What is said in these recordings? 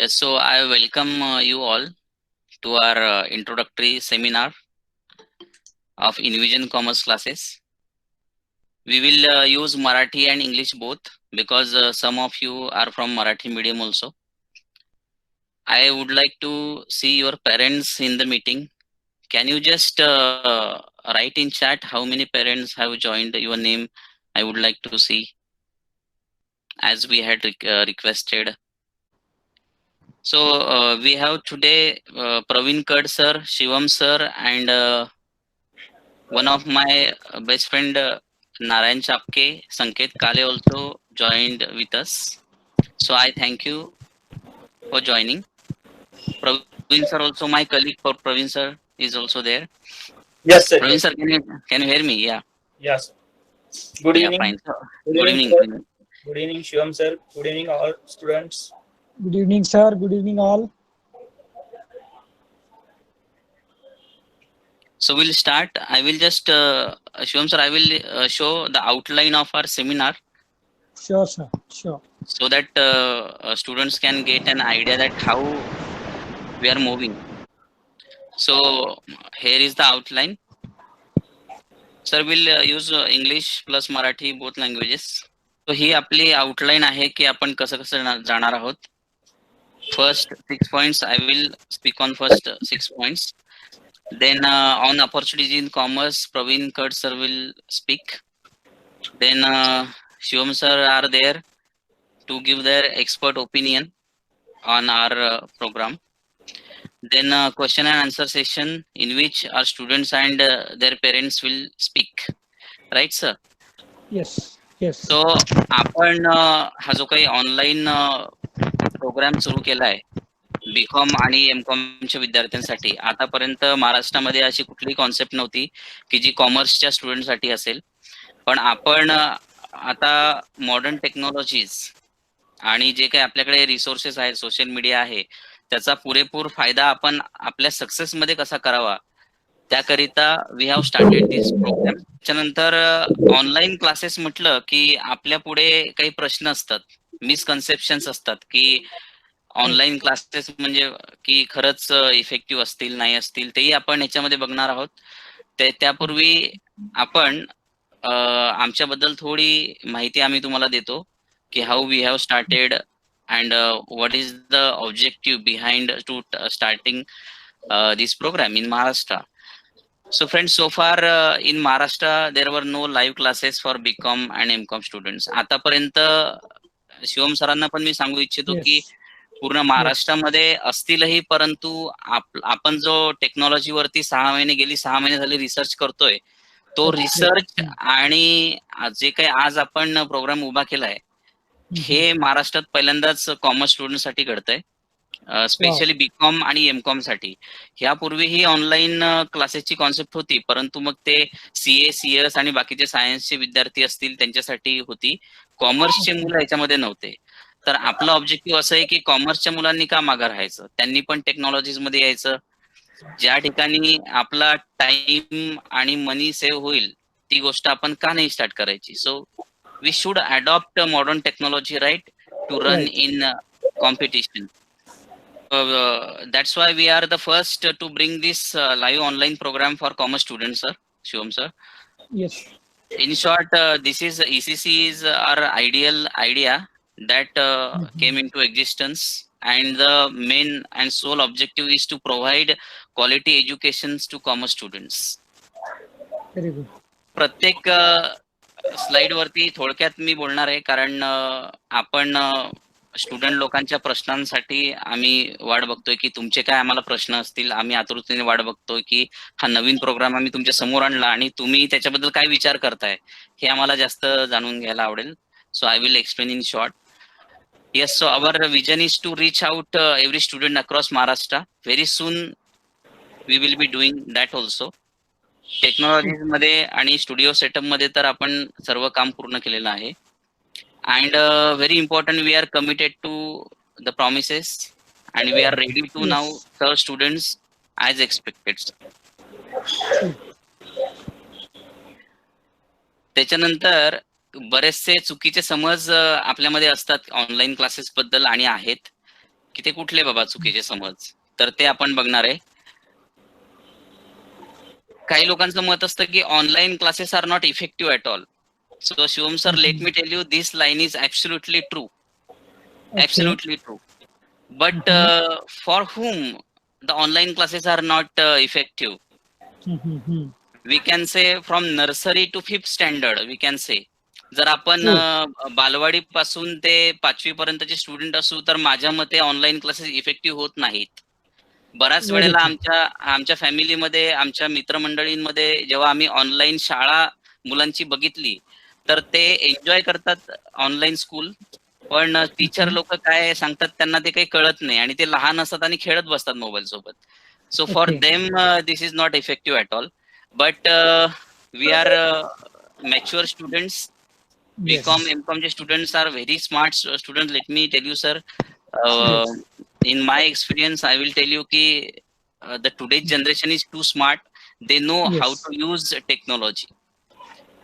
Yes, so I welcome you all to our introductory seminar of InVision Commerce classes. We will use Marathi and English both because some of you are from Marathi medium also. I would like to see your parents in the meeting. Can you just write in chat how many parents have joined your name? I would like to see as we had requested. So we have today Praveen Kad sir, Shivam sir, and one of my best friend Narayan Chapke, Sanket Kale also joined with us. So I thank you for joining. Praveen sir also my colleague for Praveen sir is also there. Yes, sir. Praveen Yes. sir, can you hear me? Yeah. Yes. Good Yeah, evening. fine. So, Good good evening, evening. sir. Good evening. Good evening, Shivam, sir. Good evening, all students. Good evening, sir. Good evening, all. So we'll start. I will just Shivam sir, I will show the outline of our seminar Sure, sir. Sure. so that students can get an idea that how we are moving. So here is the outline. Sir will use English plus Marathi both languages. So ही आपली outline आहे की आपण कसं कसं जाणार आहोत. First 6 points I will speak on first 6 points. Then on opportunities in commerce, Praveen Kad sir will speak. Then Shivam sir are there to give their expert opinion on our program. Then question and answer session in which our students and their parents will speak. Right, sir? Yes. Yes. So आपण हा जो काही online programme सुरू केलाय BCom आणि एमकॉमच्या विद्यार्थ्यांसाठी आतापर्यंत महाराष्ट्रामध्ये अशी कुठलीही कॉन्सेप्ट नव्हती की जी कॉमर्सच्या स्टुडंटसाठी असेल. पण आपण आता मॉडर्न टेक्नॉलॉजीज आणि जे काही आपल्याकडे रिसोर्सेस आहेत, सोशल मीडिया आहे, त्याचा पुरेपूर फायदा आपण आपल्या सक्सेसमध्ये कसा करावा त्याकरिता we have started this program. त्याच्यानंतर ऑनलाईन क्लासेस म्हटलं की आपल्या पुढे काही प्रश्न असतात, मिसकन्सेप्शन्स असतात की ऑनलाईन क्लासेस म्हणजे की खरंच इफेक्टिव्ह असतील नाही असतील तेही आपण ह्याच्यामध्ये बघणार आहोत. त्यापूर्वी आपण आमच्याबद्दल थोडी माहिती आम्ही तुम्हाला देतो की how we have started and what is the objective behind to starting this program in Maharashtra. So friends, so far in Maharashtra there were no live classes for BCom and MCom students. आतापर्यंत शिवम सरांना पण मी सांगू इच्छितो की Yes. पूर्ण महाराष्ट्रामध्ये असतीलही, परंतु आपण जो टेक्नॉलॉजीवरती 6 महिने गेली 6 महिने झाले रिसर्च करतोय, तो रिसर्च आणि जे काही आज आपण प्रोग्राम उभा केलाय हे महाराष्ट्रात पहिल्यांदाच कॉमर्स स्टुडंटसाठी घडतंय, स्पेशली बीकॉम आणि एमकॉम साठी. ह्यापूर्वी ही ऑनलाईन क्लासेसची कॉन्सेप्ट होती, परंतु मग ते सीए, सीएस आणि बाकीचे सायन्सचे विद्यार्थी असतील त्यांच्यासाठी होती. कॉमर्सचे मुलं ह्याच्यामध्ये नव्हते. तर आपलं ऑब्जेक्टिव्ह असं आहे की कॉमर्सच्या मुलांनी का मागं राहायचं, त्यांनी पण टेक्नॉलॉजीज मध्ये यायचं. ज्या ठिकाणी आपला टाइम आणि मनी सेव्ह होईल ती गोष्ट आपण का नाही स्टार्ट करायची. So we should adopt modern technology right to run in competition. That's why we are the first to bring this live online program for commerce students, sir. Shivam sir. Yes. In short, this is ECC is our ideal idea that came into existence, and the main and sole objective is to provide quality educations to commerce students. Very good. प्रत्येक slide वरती थोडक्यात मी बोलणार आहे, कारण आपण student लोकांच्या प्रश्नांसाठी आम्ही वाट बघतोय की तुमचे काय आम्हाला प्रश्न असतील. आम्ही आतुरतेने वाट बघतोय की हा नवीन प्रोग्राम आम्ही तुमच्या समोर आणला आणि तुम्ही त्याच्याबद्दल काय विचार करताय हे आम्हाला जास्त जाणून घ्यायला आवडेल. So I will explain in short. Yes, so our vision is to reach out every student across Maharashtra. Very soon we will be doing that also. Technologies मध्ये आणि स्टुडिओ सेटअप मध्ये तर आपण सर्व काम पूर्ण केलेलं आहे. And very important, we are committed to the promises and we are ready to now serve students as expected. त्याच्यानंतर बरेचसे चुकीचे समज आपल्यामध्ये असतात ऑनलाईन क्लासेस बद्दल आणि आहेत. की ते कुठले बाबा चुकीचे समज, तर ते आपण बघणार आहे. काही लोकांचं मत असतं की online classes are not effective at all. So Shivam sir, let me tell you, this line is absolutely true. Okay. Absolutely true. But for whom the online classes are not effective? We can say from nursery to 5th standard, we can say. जर आपण बालवाडी पासून ते 5वी पर्यंतचे student असू तर माझ्या मते ऑनलाईन क्लासेस इफेक्टिव्ह होत नाहीत. बऱ्याच वेळेला आमच्या फॅमिलीमध्ये, आमच्या मित्रमंडळींमध्ये जेव्हा आम्ही ऑनलाईन शाळा मुलांची बघितली तर ते एन्जॉय करतात ऑनलाईन स्कूल, पण टीचर लोक काय सांगतात त्यांना ते काही कळत नाही आणि ते लहान असतात आणि खेळत बसतात मोबाईल सोबत. So for them this is not effective at all. But we are mature students. BCom MCom चे students are very smart student. Let me tell you sir, in my experience I will tell you ki the today's generation is too smart. They know how to use technology.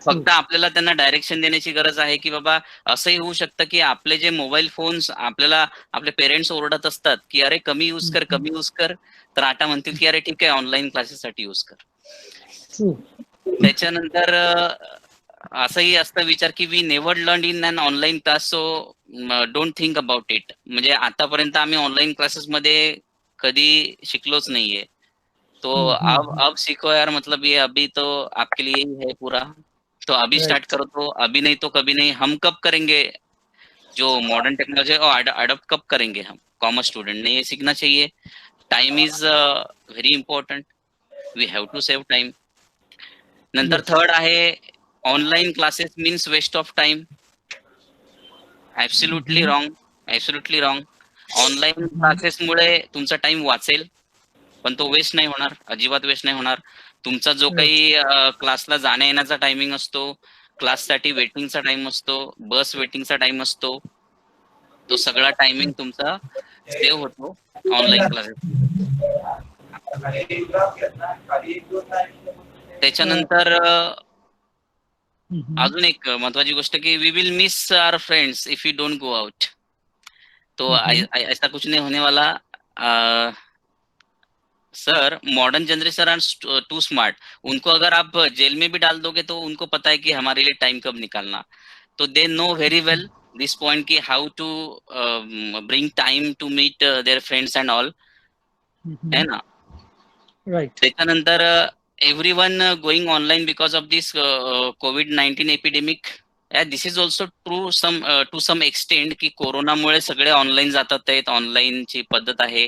फक्त आपल्याला त्यांना direction देण्याची गरज आहे की बाबा असंही होऊ शकतं की आपले जे मोबाईल फोन्स आपल्याला आपले पेरेंट्स ओरडत असतात की अरे कमी यूज कर, तर आता म्हणतील की अरे ठीक आहे ऑनलाईन क्लासेससाठी यूज कर. त्याच्यानंतर असंही असतं विचार की we never learn in an online class, so don't think about it. म्हणजे आतापर्यंत आम्ही ऑनलाईन क्लासेस मध्ये कधी शिकलोच नाहीये. तो अब सीखो यार, मतलब ये अभी तो आपके लिए ही है पूरा. तो अभी स्टार्ट करो, तो अभी नहीं तो कभी नहीं. हम कब करेंगे जो मॉडर्न टेक्नोलॉजी अडॉप्ट कब करेंगे हम कॉमर्स स्टूडेंट ने? ये सीखना चाहिए. Time is very important. We have to save time. नंतर थर्ड आहे online classes means waste of time. Absolutely wrong, absolutely wrong. Online क्लासेसमुळे तुमचा टाइम वाचेल, पण तो वेस्ट नाही होणार, अजिबात वेस्ट नाही होणार. तुमचा जो काही क्लासला जाण्या येण्याचा टायमिंग असतो, क्लाससाठी वेटिंगचा टाइम असतो, बस वेटिंगचा टाइम असतो, तो सगळा टायमिंग तुमचा सेव्ह होतो ऑनलाईन क्लासेस. त्याच्यानंतर अजून एक महत्वाची गोष्ट की we will miss our friends if you don't go out. तो ऐसा कुछ नहीं होने वाला. Sir, modern generation are too smart. उनको अगर आप जेल में भी डाल दोगे तो उनको पता है कि हमारे लिए टाइम कब निकालना. तो they know very well this point की how to bring time to meet their friends and all, है ना? राइट. त्याच्यानंतर everyone going online because of this COVID-19 epidemic. This is also true to some extent की कोरोनामुळे सगळे online जातात आहेत, ऑनलाईनची पद्धत आहे.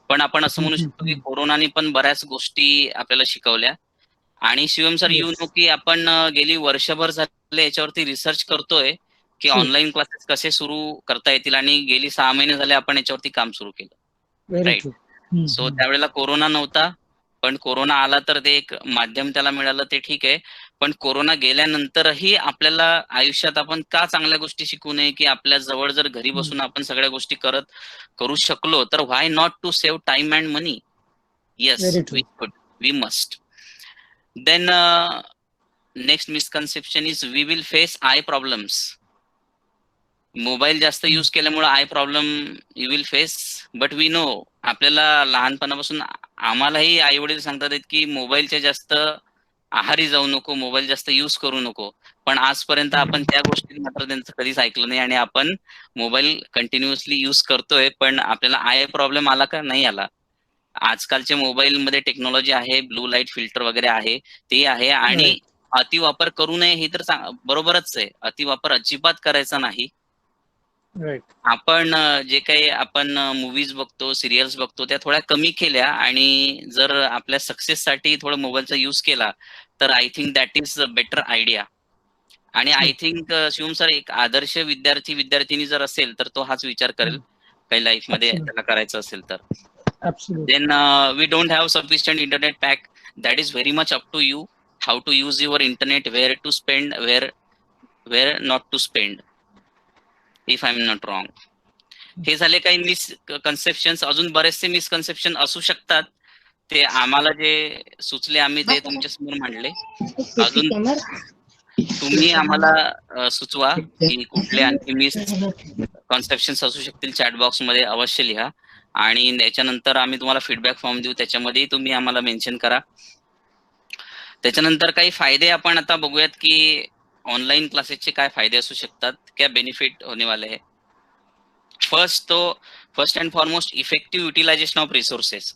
पण आपण असं म्हणू शकतो की कोरोनाने पण बऱ्याच गोष्टी आपल्याला शिकवल्या. आणि शिवम सर, यू नो की आपण गेली वर्षभर झाले याच्यावरती रिसर्च करतोय की ऑनलाईन क्लासेस कसे सुरू करता येतील, आणि गेली 6 महिने झाले आपण याच्यावरती काम सुरू केलं. राईट. सो त्यावेळेला कोरोना नव्हता, पण कोरोना आला तर ते एक माध्यम त्याला मिळालं, ते ठीक आहे. पण कोरोना गेल्यानंतरही आपल्याला आयुष्यात आपण का चांगल्या गोष्टी शिकू नये, की आपल्या जवळ जर घरी बसून आपण सगळ्या गोष्टी करू शकलो तर why not to save time and money? Yes, we must. Then next misconception is we will face eye problems. Mobile जास्त यूज केल्यामुळे eye problem you will face, but we know, आपल्याला लहानपणापासून आम्हालाही आई वडील सांगतात की मोबाईलच्या जास्त आहारी जाऊ नको, मोबाईल जास्त यूज करू नको. पण आजपर्यंत आपण त्या गोष्टी मात्र त्यांचं कधीच ऐकलं नाही आणि आपण मोबाईल कंटिन्युअसली यूज करतोय, पण आपल्याला आय प्रॉब्लेम आला का? नाही आला. आजकालच्या मोबाईलमध्ये टेक्नॉलॉजी आहे, ब्लू लाईट फिल्टर वगैरे आहे, ते आहे. आणि अतिवापर करू नये हे तर बरोबरच आहे, अतिवापर अजिबात करायचा नाही. आपण जे काही आपण मूवीज बघतो, सिरियल्स बघतो, त्या थोड्या कमी केल्या आणि जर आपल्या सक्सेससाठी थोडं मोबाईलचा यूज केला तर I think that is a better idea. आणि आय थिंक शिवम सर, एक आदर्श विद्यार्थी जर असेल तर तो हाच विचार करेल काही लाईफ मध्ये त्याला करायचं असेल तर. Then we don't have sufficient internet pack. That is very much up to you how to use your internet, where to spend, where not to spend, if I am not wrong. हे झाले काही misconceptions. अजून बरेचसे misconception असू शकतात, ते आम्हाला जे सुचले आम्ही ते तुमच्या समोर मांडले. अजून तुम्ही आम्हाला सुचवा की कुठले आणखी मिसकन्सेप्शन्स असू शकतील, चॅट बॉक्स मध्ये अवश्य लिहा. आणि त्याच्यानंतर आम्ही तुम्हाला फीडबॅक फॉर्म देऊ, त्याच्यामध्ये तुम्ही आम्हाला मेन्शन करा. त्याच्यानंतर काही फायदे आपण आता बघूयात की ऑनलाइन क्लासेसचे काय फायदे असू शकतात, क्या बेनिफिट होने वाले हैं. First and foremost effective utilization of resources.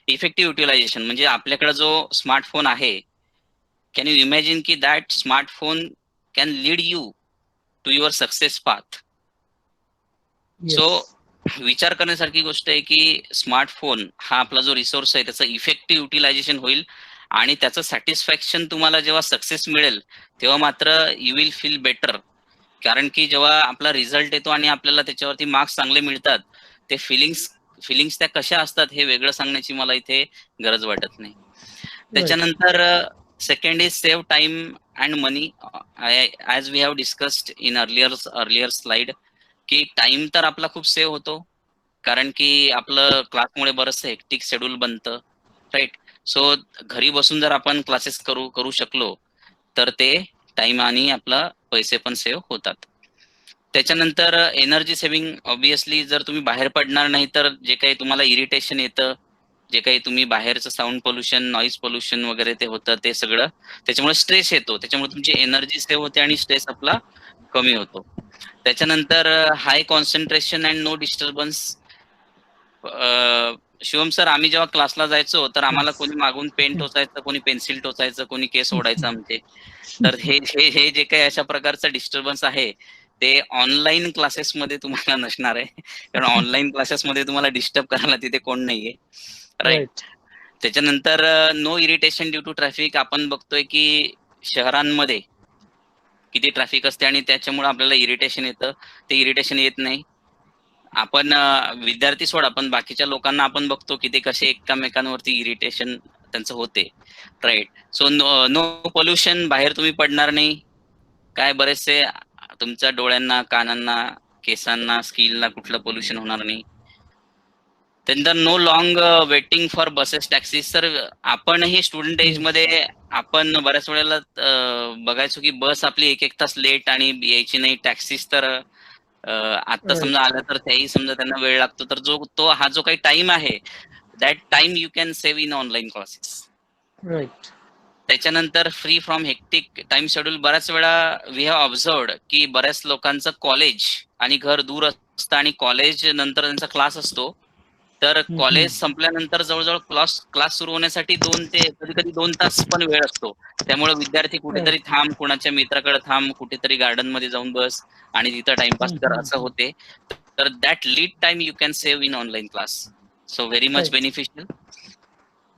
Effective utilization म्हणजे आपल्याकडे जो स्मार्टफोन आहे, कॅन यू इमॅजिन की that smartphone can lead you to your success path. So Yes. विचार करण्यासारखी गोष्ट आहे की स्मार्टफोन हा आपला जो रिसोर्स आहे त्याचं इफेक्टिव्ह युटिलायझेशन होईल आणि त्याचं सॅटिस्फॅक्शन तुम्हाला जेव्हा सक्सेस मिळेल तेव्हा मात्र यू विल फील बेटर. कारण की जेव्हा आपला रिझल्ट येतो आणि आपल्याला त्याच्यावरती मार्क्स चांगले मिळतात, ते फिलिंग्स त्या कशा असतात हे वेगळं सांगण्याची मला इथे गरज वाटत नाही. त्याच्यानंतर second is save time and money. As we have discussed in earlier slide की टाइम तर आपला खूप सेव्ह होतो, कारण की आपलं क्लासमुळे बरंचसं हेक्टिक शेड्यूल बनतं, राईट. सो घरी बसून जर आपण क्लासेस करू शकलो तर ते टाइम आणि आपला पैसे पण सेव्ह होतात. त्याच्यानंतर एनर्जी सेव्हिंग. ऑब्विसली जर तुम्ही बाहेर पडणार नाही तर जे काही तुम्हाला इरिटेशन येतं, जे काही तुम्ही बाहेरचं साऊंड पोल्युशन, नॉईज पोल्युशन वगैरे ते होतं, ते सगळं त्याच्यामुळे स्ट्रेस येतो, त्याच्यामुळे तुमची एनर्जी सेव्ह होते आणि स्ट्रेस आपला कमी होतो. त्याच्यानंतर high concentration and no disturbance. Shivam sir, आम्ही जेव्हा क्लासला जायचो तर आम्हाला Yes. कोणी मागून पेन टोचायचं, कोणी पेन्सिल टोचायचं, कोणी केस ओढायचं आमचे. तर हे हे हे जे काही अशा प्रकारचं डिस्टर्बन्स आहे ते ऑनलाईन क्लासेसमध्ये तुम्हाला नसणार आहे, कारण ऑनलाईन क्लासेसमध्ये तुम्हाला डिस्टर्ब करायला तिथे कोण नाहीये, राईट. Right. त्याच्यानंतर no irritation due to traffic. आपण बघतोय की शहरांमध्ये किती ट्रॅफिक असते आणि त्याच्यामुळे आपल्याला इरिटेशन येतं, ते इरिटेशन येत नाही. आपण विद्यार्थी सोडा, पण बाकीच्या लोकांना आपण बघतो की ते कसे एकमेकांवरती इरिटेशन त्यांचं होते, राईट. So no pollution. बाहेर तुम्ही पडणार नाही, काय बरेचसे तुमच्या डोळ्यांना, कानांना, केसांना, स्किनला कुठलं पोल्युशन होणार नाही. त्यानंतर no long waiting for buses, taxis. तर आपणही स्टुडंट एज मध्ये आपण बऱ्याच वेळेला बघायचो की बस आपली एक तास लेट आणि यायची नाही. टॅक्सीज तर आता समजा आलं तर त्याही समजा त्यांना वेळ लागतो. तर हा जो काही टाइम आहे, that time you can save in online classes. Right. त्याच्यानंतर free from hectic time schedule. बऱ्याच वेळा वी हॅव ऑब्झर्वड की बऱ्याच लोकांचं कॉलेज आणि घर दूर असतं आणि कॉलेज नंतर त्यांचा क्लास असतो. तर कॉलेज संपल्यानंतर जवळजवळ क्लास सुरू होण्यासाठी 2 ते कधी-कधी 2 तास पण वेळ असतो. त्यामुळे विद्यार्थी कुठेतरी थांब, कुणाच्या मित्राकडे थांब, कुठेतरी गार्डन मध्ये जाऊन बस आणि तिथं टाइमपास कर, असं होते. तर that lead time you can save in online class. So very much Right. Beneficial.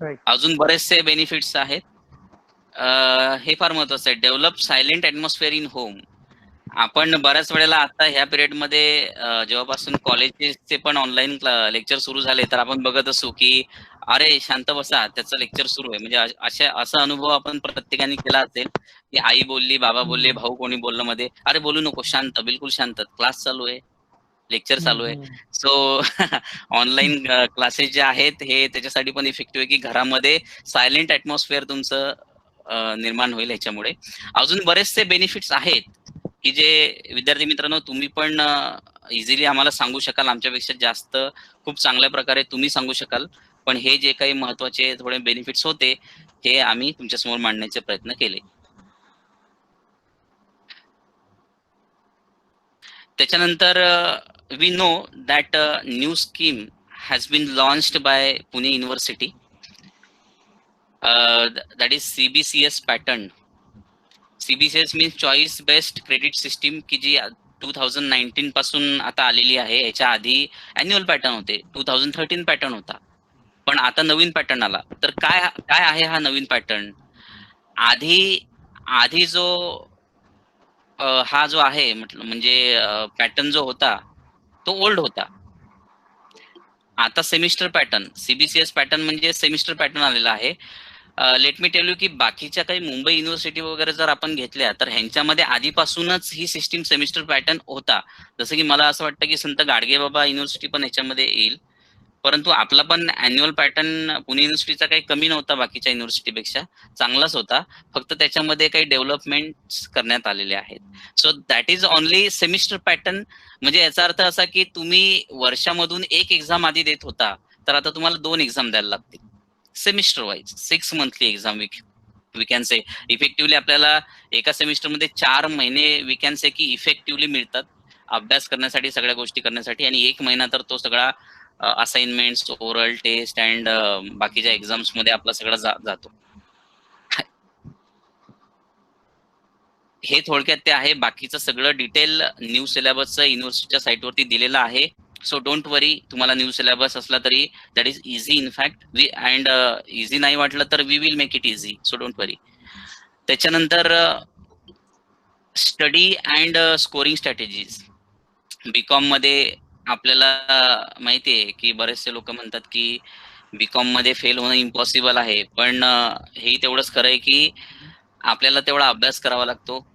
Right. अजून बरेचसे बेनिफिट्स आहेत. हे फार महत्वाचं आहे. Develop silent atmosphere in home. आपण बऱ्याच वेळेला आता ह्या पिरियडमध्ये जेव्हापासून कॉलेजेसचे पण ऑनलाईन लेक्चर सुरू झाले तर आपण बघत असू की अरे शांत बसा, त्याचं लेक्चर सुरू आहे. म्हणजे असा अनुभव आपण प्रत्येकाने केला असेल की आई बोलली, बाबा बोलले, भाऊ कोणी बोललं मध्ये, अरे बोलू नको, शांत, बिलकुल शांत, क्लास चालू आहे, लेक्चर चालू आहे. सो ऑनलाईन क्लासेस जे आहेत हे त्याच्यासाठी पण इफेक्टिव्ह आहे की घरामध्ये सायलेंट ऍटमॉस्फिअर तुमचं निर्माण होईल ह्याच्यामुळे. अजून बरेचसे बेनिफिट्स आहेत की जे विद्यार्थी मित्रांनो तुम्ही पण इझिली आम्हाला सांगू शकाल, आमच्यापेक्षा जास्त खूप चांगल्या प्रकारे तुम्ही सांगू शकाल. पण हे जे काही महत्वाचे थोडे बेनिफिट्स होते हे आम्ही तुमच्यासमोर मांडण्याचे प्रयत्न केले. त्याच्यानंतर we know that new scheme has been launched by Pune university. That is CBCS pattern. CBCS means choice based credit system, की जी 2019 पासून आता आलेली आहे. याच्या आधी अॅन्युअल पॅटर्न होते, 2013 पॅटर्न होता, पण आता नवीन पॅटर्न आला. तर काय काय आहे हा नवीन पॅटर्न? आधी आधी जो हा जो आहे म्हणजे पॅटर्न जो होता तो ओल्ड होता. आता सेमिस्टर पॅटर्न, CBCS पॅटर्न म्हणजे सेमिस्टर पॅटर्न आलेला आहे. लेट मी टेल यू की बाकीच्या काही मुंबई युनिव्हर्सिटी वगैरे जर आपण घेतल्या तर ह्यांच्यामध्ये आधीपासूनच ही सिस्टीम सेमिस्टर पॅटर्न होता. जसं की मला असं वाटतं की संत गाडगे बाबा युनिव्हर्सिटी पण ह्याच्यामध्ये येईल. परंतु आपला पण अॅन्युअल पॅटर्न पुणे युनिव्हर्सिटीचा काही कमी नव्हता, बाकीच्या युनिव्हर्सिटीपेक्षा चांगलाच होता. फक्त त्याच्यामध्ये काही डेव्हलपमेंट करण्यात आलेले आहेत. So that is only semester pattern. म्हणजे याचा अर्थ असा की तुम्ही वर्षामधून एक एक्झाम आधी देत होता, तर आता तुम्हाला 2 एक्झाम द्यायला लागतील semester wise. 6 monthly exam we can say. Effectively आपल्याला एका सेमिस्टरमध्ये 4 महिने वी कॅन से की इफेक्टिव्हली मिळतात अभ्यास करण्यासाठी, सगळ्या गोष्टी करण्यासाठी. आणि 1 महिना तर तो सगळा असाइनमेंट्स, ओरल टेस्ट अँड बाकीच्या एक्झाम्स मध्ये आपला सगळा जातो. हे थोडक्यात ते आहे. बाकीचं सगळं डिटेल न्यू सिलेबसचं युनिव्हर्सिटीच्या साईटवरती दिलेलं आहे. सो डोंट वरी, तुम्हाला न्यू सिलेबस असला तरी that is easy in fact. And easy नाही वाटलं तर we will make it easy. So don't worry. त्याच्यानंतर study and scoring strategies. BCom मध्ये आपल्याला माहिती आहे की बरेचसे लोक म्हणतात की बीकॉम मध्ये फेल होणं इम्पॉसिबल आहे, पण हे तेवढंच खरं आहे की आपल्याला तेवढा अभ्यास करावा लागतो.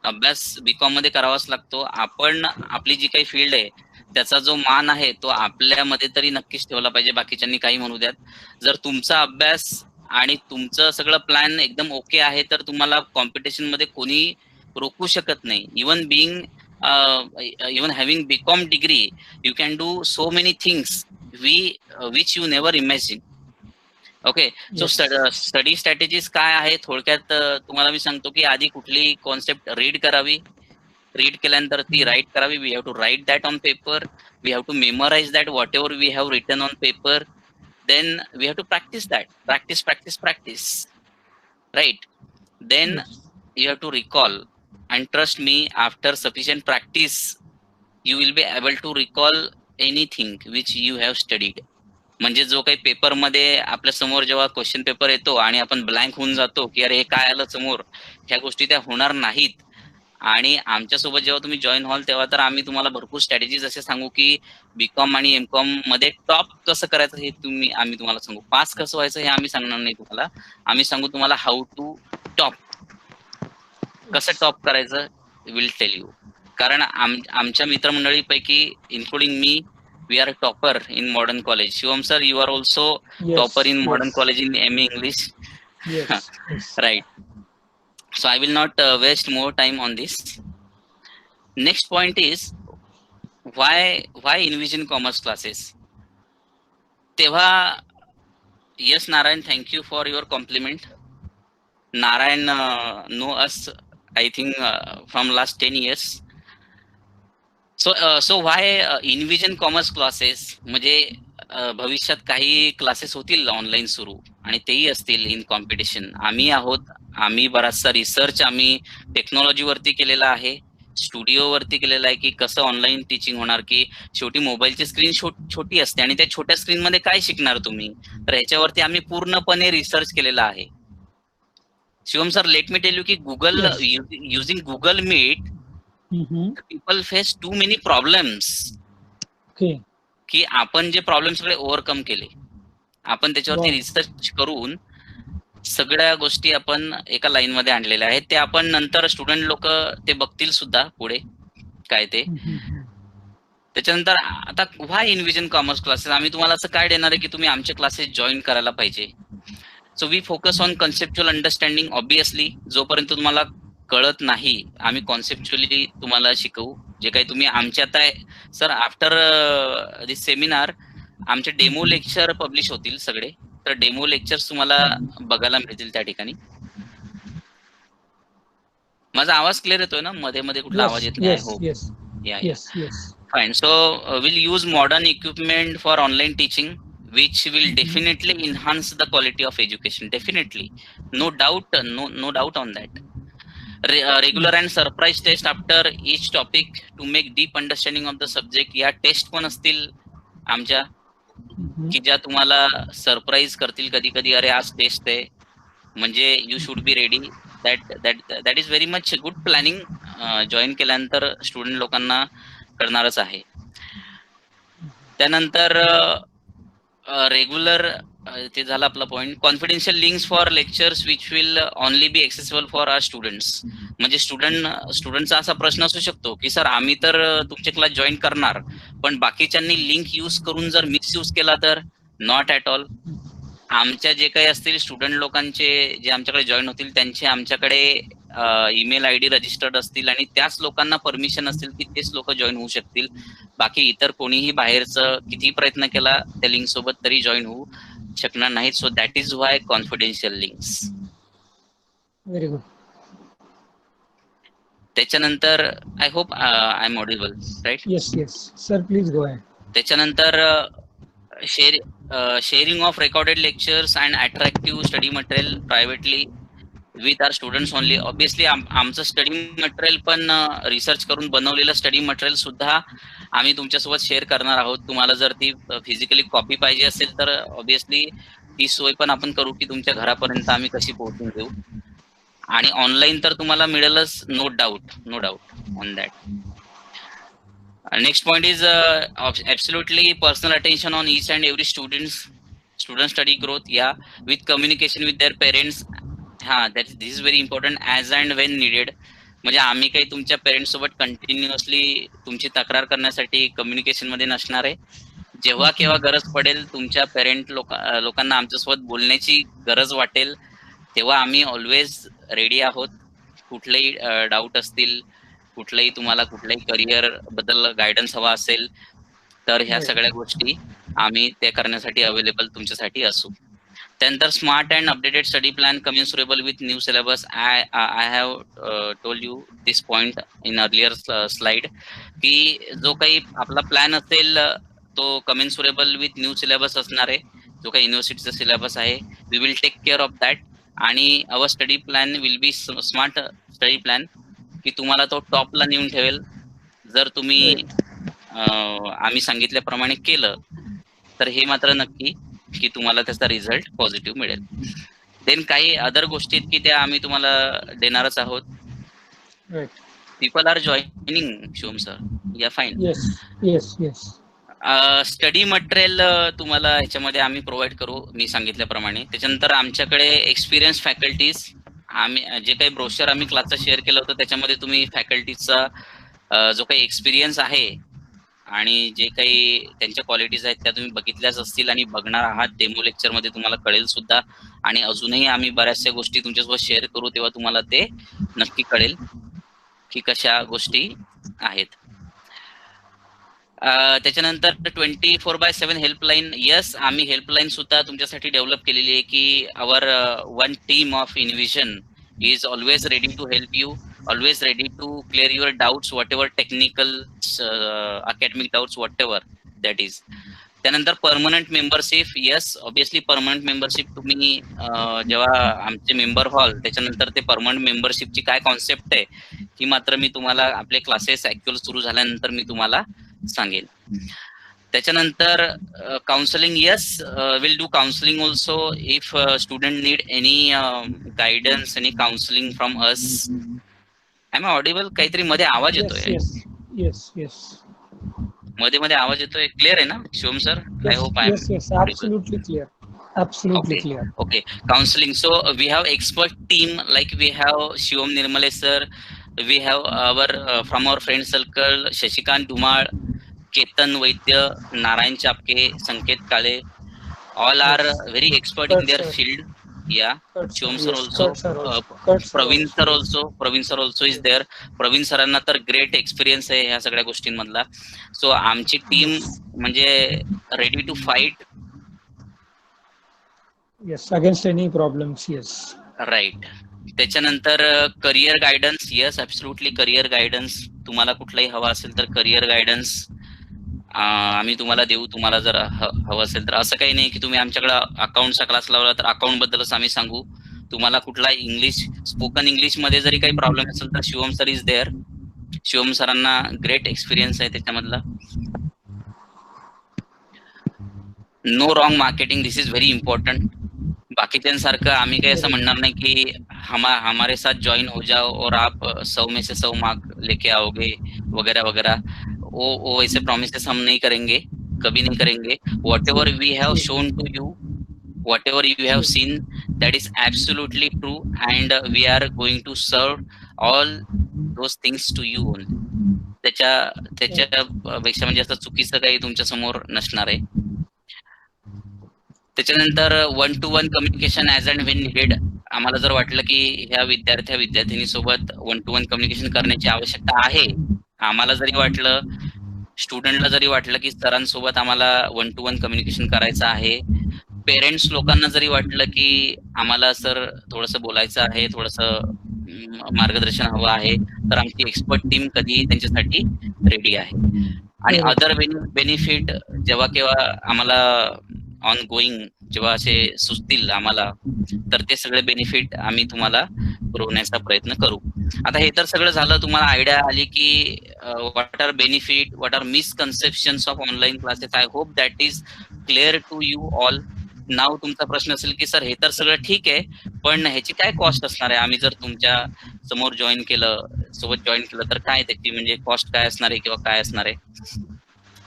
अभ्यास बीकॉम मध्ये करावाच लागतो. आपण आपली जी काही फील्ड आहे त्याचा जो मान आहे तो आपल्यामध्ये तरी नक्कीच ठेवला पाहिजे, बाकीच्यांनी काही म्हणू द्यात. जर तुमचा अभ्यास आणि तुमचं सगळं प्लॅन एकदम ओके आहे तर तुम्हाला कॉम्पिटिशन मध्ये कोणी रोखू शकत नाही. Even even having BCom degree, you can do so many things which you never imagine. Okay. So study strategies काय आहे थोडक्यात तुम्हाला मी सांगतो की आधी कुठली कॉन्सेप्ट रीड करावी. रीड केल्यानंतर ती राईट करावी. We have to write that on paper. We have to memorize that whatever we have written on paper. Then we have to practice that. Practice. Right. Then you have to recall, and trust me, after sufficient practice you will be able to recall anything which you have studied. म्हणजे जो काही paper मध्ये आपल्या समोर जेव्हा question paper येतो आणि आपण ब्लँक होऊन जातो की अरे हे काय आलं समोर, ह्या गोष्टी त्या होणार नाहीत. आणि आमच्यासोबत जेव्हा तुम्ही जॉईन व्हाल तेव्हा तर आम्ही तुम्हाला भरपूर स्ट्रॅटेजीज असे सांगू की बीकॉम आणि एमकॉम मध्ये टॉप कसं करायचं हे आम्ही तुम्हाला सांगू. पास कसं व्हायचं हे आम्ही सांगणार नाही तुम्हाला. आम्ही सांगू तुम्हाला हाऊ टू टॉप. कसं टॉप करायचं विल टेल यू. कारण आमच्या मित्रमंडळीपैकी इन्क्लुडिंग मी, we are topper in Modern College. Shivam sir, you are also topper in Modern College in MA English. Right. So I will not waste more time on this. Next point is why envision commerce classes. तेव्हा yes Narayan, thank you for your compliment. Narayan know us I think from last 10 years. So why envision commerce classes. म्हणजे भविष्यात काही classes होतील online सुरू आणि तेही असतील in competition. आम्ही आहोत. आम्ही बराचसा रिसर्च आम्ही टेक्नॉलॉजीवरती केलेला आहे, स्टुडिओवरती केलेला आहे की कसं ऑनलाईन टीचिंग होणार. की शेवटी मोबाईलची स्क्रीन छोटी असते आणि त्या छोट्या स्क्रीन मध्ये काय शिकणार तुम्ही, तर ह्याच्यावरती आम्ही पूर्णपणे रिसर्च केलेला आहे. Shivam sir, let me tell you की Google using Google Meet people face too many problems. की आपण जे प्रॉब्लेम सगळे ओव्हरकम केले, आपण त्याच्यावरती रिसर्च करून सगळ्या गोष्टी आपण एका लाईन मध्ये आणलेल्या आहेत. ते आपण नंतर स्टुडंट लोक ते बघतील सुद्धा पुढे काय ते. त्याच्यानंतर आता व्हाय इन्व्हिजन कॉमर्स क्लासेस. आम्ही तुम्हाला असं काय देणार आहे की तुम्ही आमचे क्लासेस जॉईन करायला पाहिजे. So we focus on conceptual understanding. Obviously जोपर्यंत तुम्हाला कळत नाही आम्ही कॉन्सेप्च्युअली तुम्हाला शिकवू. जे काही तुम्ही आमच्या आता सर आफ्टर दिस सेमिनार आमचे डेमो लेक्चर पब्लिश होतील सगळे. तर डेमो लेक्चर्स तुम्हाला बघायला मिळतील त्या ठिकाणी. माझा आवाज क्लिअर येतोय ना, मध्ये मध्ये कुठला आवाज येत नाही? हो, fine. So will use modern equipment for online teaching which will definitely enhance the quality of education. Definitely, no doubt on that. Regular and surprise test after each topic to make deep understanding of the subject. या taste पण असतील आमच्या की ज्या तुम्हाला surprise करतील कधी कधी. अरे आज टेस्ट आहे म्हणजे you should be ready. That is very much good planning. Join केल्यानंतर स्टुडंट लोकांना करणारच आहे. त्यानंतर रेग्युलर ते झालं आपला point. Confidential links for lectures which will only be accessible for our students. म्हणजे स्टुडंटचा असा प्रश्न असू शकतो की सर आम्ही तर तुमचे क्लास जॉईन करणार, पण बाकीच्यांनी लिंक यूज करून जर मिसयूज केला तर नॉट ॲट ऑल. आमच्या जे काही असतील स्टुडंट लोकांचे जे आमच्याकडे जॉईन होतील त्यांचे आमच्याकडे ईमेल आयडी रजिस्टर्ड असतील आणि त्याच लोकांना परमिशन असतील की तेच लोक जॉईन होऊ शकतील. बाकी इतर कोणीही बाहेरचं कितीही प्रयत्न केला त्या लिंक सोबत तरी जॉईन होऊ शकणार नाहीत. So that is why confidential links. Very good. त्याच्यानंतर I hope I am audible right. Yes, yes. Sir, please go ahead. त्याच्यानंतर sharing of recorded lectures and attractive study material privately with our students only. Obviously आमचं study material पण research करून बनवलेलं study material सुद्धा आम्ही तुमच्यासोबत share करणार आहोत. तुम्हाला जर ती फिजिकली कॉपी पाहिजे असेल तर ऑब्विसली ती सोय पण आपण करू की तुमच्या घरापर्यंत आम्ही कशी पोहोचून देऊ. आणि ऑनलाईन तर तुम्हाला मिळेलच, no doubt on that. Next point is absolutely personal attention on each and every student study growth या with communication with their parents. This is very important. As and when needed. म्हणजे आम्ही काही तुमच्या parents सोबत continuously तुमची तक्रार करण्यासाठी communication मध्ये नसणार आहे. जेव्हा केव्हा गरज पडेल तुमच्या पेरेंट लोकांना आमच्यासोबत बोलण्याची गरज वाटेल तेव्हा आम्ही ऑलवेज रेडी आहोत. कुठलेही डाऊट असतील, कुठलंही तुम्हाला कुठल्याही करिअर बद्दल गायडन्स हवा असेल तर ह्या सगळ्या गोष्टी आम्ही ते करण्यासाठी अवेलेबल तुमच्यासाठी असू. त्यानंतर smart and updated study plan commensurable with new syllabus. I have told you this point in earlier slide की जो काही आपला प्लॅन असेल तो कमिन्सुरेबल विथ न्यू सिलेबस असणार आहे. जो काही युनिव्हर्सिटीचा सिलेबस आहे we will take care of that. आणि our study plan will be smart study plan की तुम्हाला तो टॉपला नेऊन ठेवेल जर तुम्ही आम्ही सांगितल्याप्रमाणे केलं तर हे मात्र नक्की की तुम्हाला त्याचा रिझल्ट पॉझिटिव्ह मिळेल. देन काही अदर गोष्टी की त्या आम्ही तुम्हाला देणारच आहोत. Right. People are joining Shivam sir. Yeah fine. Yes, yes, yes. Study material तुम्हाला ह्याच्यामध्ये आम्ही प्रोव्हाइड करू मी सांगितल्याप्रमाणे. त्याच्यानंतर आमच्याकडे एक्सपिरियन्स फॅकल्टीज आम्ही जे काही ब्रोशर आम्ही क्लासचा शेअर केलं होतं त्याच्यामध्ये तुम्ही फॅकल्टीजचा जो काही एक्सपिरियन्स आहे आणि जे काही त्यांच्या क्वालिटीज आहेत त्या तुम्ही बघितल्याच असतील आणि बघणार आहात. डेमो लेक्चर मध्ये तुम्हाला कळेल सुद्धा. आणि अजूनही आम्ही बऱ्याचशा गोष्टी तुमच्यासोबत शेअर करू तेव्हा तुम्हाला ते नक्की कळेल की कशा गोष्टी आहेत. त्याच्यानंतर 24/7 हेल्पलाईन. यस, आम्ही हेल्पलाईन सुद्धा तुमच्यासाठी डेव्हलप केलेली आहे की our one team of Envision is always ready to help you, always ready to clear your doubts, whatever technical academic doubts, whatever that is. त्यानंतर permanent membership. Yes, obviously permanent membership तुम्ही जेव्हा आमचे member व्हाल त्याच्यानंतर ते permanent मेंबरशिपची काय concept आहे ही मात्र मी तुम्हाला आपले क्लासेस ऍक्च्युअल सुरू झाल्यानंतर मी तुम्हाला सांगेन. त्याच्यानंतर counselling. Yes, will do counselling also if student need any guidance, any counselling from us. I am Audible? काहीतरी मध्ये आवाज येतोय. Yes, yes. मध्ये आवाज येतोय. क्लिअर आहे ना Shivam sir? I hope I Yes, yes. Absolutely clear. Absolutely clear. Okay. Counseling. So we have expert team like we have Shivam Nirmale sir. We have our from our friend circle Shashikant Dhumal, Ketan Vaidya, Narayan Chapke, Sanket Kale. All are very expert in their field. Yeah. Shivam sir also. Praveen sir also. Praveen sir also is there. Praveen sरांना तर great experience आहे ह्या सगळ्या गोष्टींमधला. So आमची team म्हणजे ready to fight. Yes, against any problems. Yes. Right. त्याच्यानंतर career guidance. Yes, absolutely career guidance. तुम्हाला कुठलाही हवा असेल तर करिअर गायडन्स आम्ही तुम्हाला देऊ. तुम्हाला जर हवं असेल तर असं काही नाही की तुम्ही आमच्याकडे अकाउंटचा क्लास लावला तर अकाउंट बद्दलच आम्ही सांगू. तुम्हाला कुठला इंग्लिश स्पोकन इंग्लिश मध्ये जरी काही प्रॉब्लेम असेल तर Shivam sir is there. Shivam सरांना ग्रेट एक्सपिरियन्स आहे त्याच्यामधला. No wrong marketing. This is very important. बाकीच्यांसारखं आम्ही काही असं म्हणणार नाही की हमारे साथ ज्वाइन हो जाओ और आप 100 में से 100 मार्क लेके आओगे वगैरह वगैरह. वो ऐसे प्रॉमिसेस हम नहीं करेंगे. कभी नहीं करेंगे. Whatever we have shown to you, whatever you have seen, that is absolutely true, and we are going to serve all those things to you only. त्याच्यापेक्षा म्हणजे असं चुकीचं काही तुमच्या समोर नसणार आहे. त्याच्यानंतर 1-to-1 communication as and when needed. आम्हाला जर वाटलं की ह्या विद्यार्थी सोबत 1-to-1 कम्युनिकेशन करण्याची आवश्यकता आहे, आम्हाला जरी वाटलं, स्टुडंटला जरी वाटलं की सरांसोबत आम्हाला 1-to-1 कम्युनिकेशन करायचं आहे, पेरेंट्स लोकांना जरी वाटलं की आम्हाला सर थोडंसं बोलायचं आहे, थोडंसं मार्गदर्शन हवं आहे, तर आमची एक्सपर्ट टीम कधी त्यांच्यासाठी रेडी आहे. आणि अदर बेनिफिट जेव्हा केव्हा आम्हाला ऑन गोईंग जेव्हा असे सुचतील आम्हाला, तर ते सगळे बेनिफिट आम्ही तुम्हाला पुरवण्याचा प्रयत्न करू. आता हे तर सगळं झालं, तुम्हाला आयडिया आली की what are benefit, what are misconceptions of online classes. I hope that is clear to you all. Now तुमचा प्रश्न असेल की सर हे तर सगळं ठीक आहे, पण ह्याची काय कॉस्ट असणार आहे, आम्ही जर तुमच्या समोर सोबत जॉईन केलं तर काय त्याची म्हणजे कॉस्ट काय असणार आहे किंवा काय असणार आहे.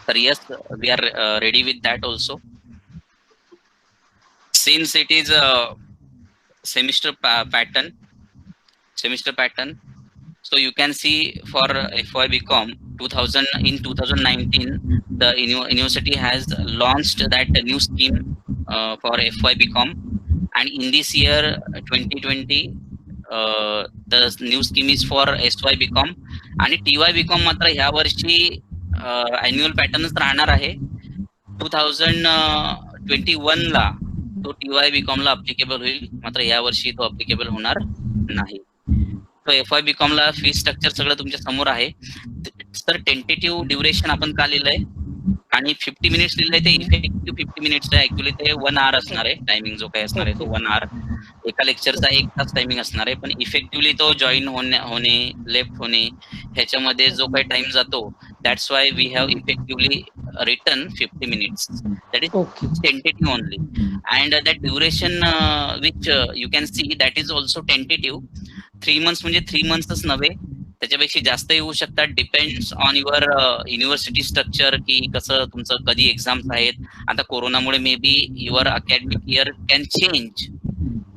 तर yes, we are ready with that also. Since it is a semester pattern, so you can see for FY BCom 2019, the university has launched that new scheme for FY BCom, and in this year 2020 the new scheme is for SY BCom, आणि TY BCom मात्र ह्या वर्षी annual patternच राहणार आहे. 2021 ला तो TY BCom ला applicable होईल, मात्र या वर्षी तो अप्लिकेबल होणार नाही. तो FY BCom ला फी स्ट्रक्चर सगळं तुमच्या समोर आहे. सर टेंटेटिव्ह ड्युरेशन आपण का लिहिलंय आणि 50 मिनिट्स लिहिलंय, ते इफेक्टिव्ह 50 मिनिट्स आहे. ऍक्च्युली ते 1 hour असणार आहे. टायमिंग जो काही असणार आहे तो 1 hour, एका लेक्चरचा 1 तास टायमिंग असणार आहे. पण इफेक्टिव्हली तो जॉईन होणे लेफ्ट होणे ह्याच्यामध्ये जो काही टाइम जातो, that's why we have effectively written 50 minutes. That is tentative only, and that duration which you can see, that is also tentative. 3 months म्हणजे 3 months नव्हे, त्याच्यापेक्षा जास्त येऊ शकतात. Depends on your university structure की कसं तुमचं कधी एक्झाम्स आहेत. आता कोरोनामुळे may be your academic year can change,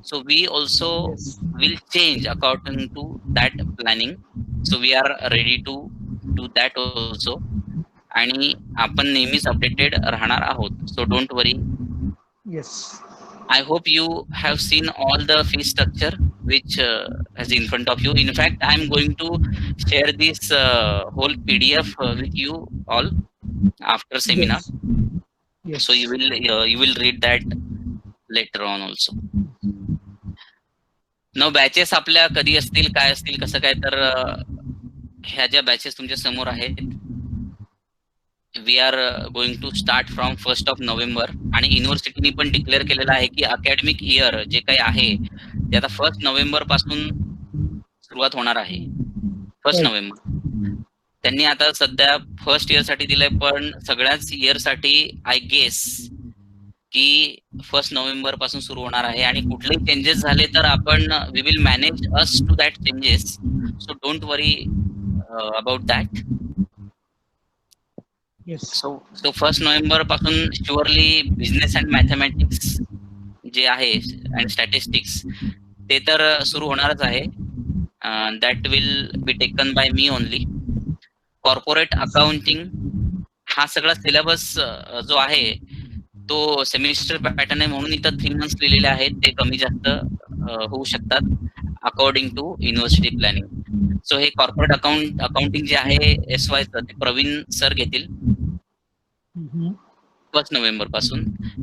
so we also will change according to that planning. So we are ready to do that also, आणि आपण नेहमीच अपडेटेड राहणार आहोत. So don't worry. Yes. I hope you have seen all the fee structure which is in front of you. In fact, I am going to share this whole PDF with you all after seminar. Yes. So you will read that later on also. Now batches आपल्या कधी असतील, काय असतील, कसं काय, तर ह्या ज्या बॅचेस तुमच्या समोर आहेत, we are going to start from 1st of November. आणि युनिव्हर्सिटीनी पण डिक्लेअर केलेलं आहे की अकॅडमिक इयर जे काही आहे ते आता 1st November पासून सुरुवात होणार आहे. 1st November त्यांनी आता सध्या फर्स्ट इयर साठी दिलंय, पण सगळ्याच इयर साठी आय गेस की 1st November पासून सुरू होणार आहे. आणि कुठलेही चेंजेस झाले तर आपण we will manage us to that changes. So don't worry about that. Yes. So 1st November पासून शुअरली बिझनेस अँड मॅथमॅटिक्स जे आहे अँड स्टॅटिस्टिक्स ते तर सुरू होणारच आहे. That will be taken by me only. Corporate accounting हा सगळा सिलेबस जो आहे तो सेमिस्टर पॅटर्न आहे, म्हणून इथं 3 months लिहिलेले आहेत. ते कमी जास्त होऊ शकतात according to university planning. So हे कॉर्पोरेट अकाउंटिंग जे आहे SY चं, ते प्रवीण सर घेतील 1st November पासून.